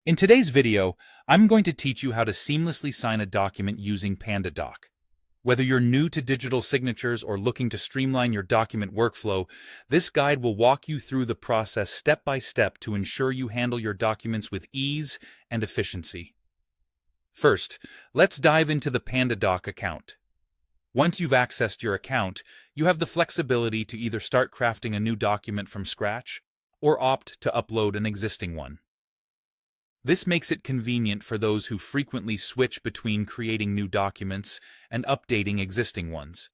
In today's video, I'm going to teach you how to seamlessly sign a document using Pandadoc. Whether you're new to digital signatures or looking to streamline your document workflow, this guide will walk you through the process step by step to ensure you handle your documents with ease and efficiency. First, let's dive into the Pandadoc account. Once you've accessed your account, you have the flexibility to either start crafting a new document from scratch or opt to upload an existing one. This makes it convenient for those who frequently switch between creating new documents and updating existing ones.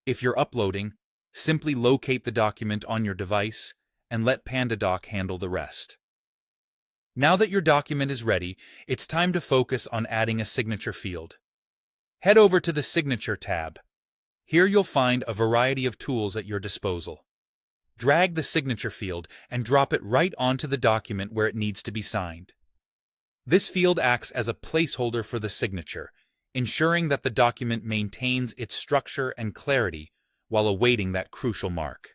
If you're uploading, simply locate the document on your device and let Pandadoc handle the rest. Now that your document is ready, it's time to focus on adding a signature field. Head over to the Signature tab. Here you'll find a variety of tools at your disposal. Drag the signature field and drop it right onto the document where it needs to be signed. This field acts as a placeholder for the signature, ensuring that the document maintains its structure and clarity while awaiting that crucial mark.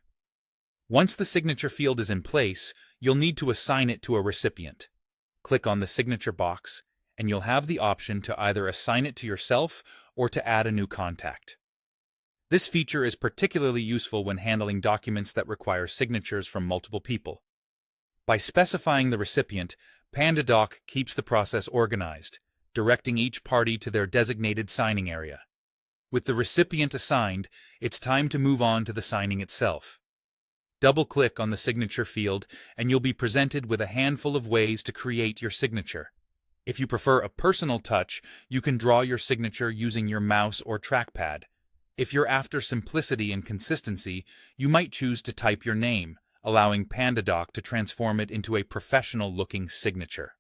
Once the signature field is in place, you'll need to assign it to a recipient. Click on the signature box, and you'll have the option to either assign it to yourself or to add a new contact. This feature is particularly useful when handling documents that require signatures from multiple people. By specifying the recipient, Pandadoc keeps the process organized, directing each party to their designated signing area. With the recipient assigned, it's time to move on to the signing itself. Double-click on the signature field, and you'll be presented with a handful of ways to create your signature. If you prefer a personal touch, you can draw your signature using your mouse or trackpad. If you're after simplicity and consistency, you might choose to type your name, allowing Pandadoc to transform it into a professional-looking signature.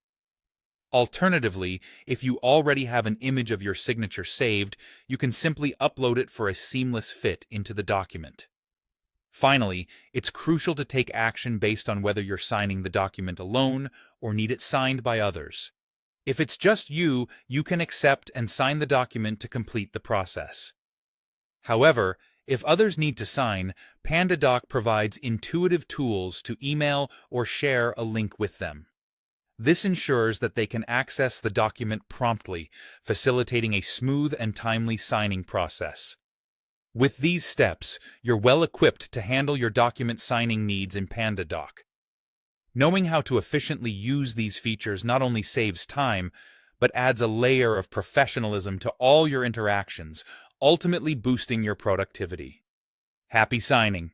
Alternatively, if you already have an image of your signature saved, you can simply upload it for a seamless fit into the document. Finally, it's crucial to take action based on whether you're signing the document alone or need it signed by others. If it's just you, you can accept and sign the document to complete the process. However, if others need to sign, Pandadoc provides intuitive tools to email or share a link with them. This ensures that they can access the document promptly, facilitating a smooth and timely signing process. With these steps, you're well equipped to handle your document signing needs in Pandadoc. Knowing how to efficiently use these features not only saves time, but adds a layer of professionalism to all your interactions, ultimately boosting your productivity. Happy signing!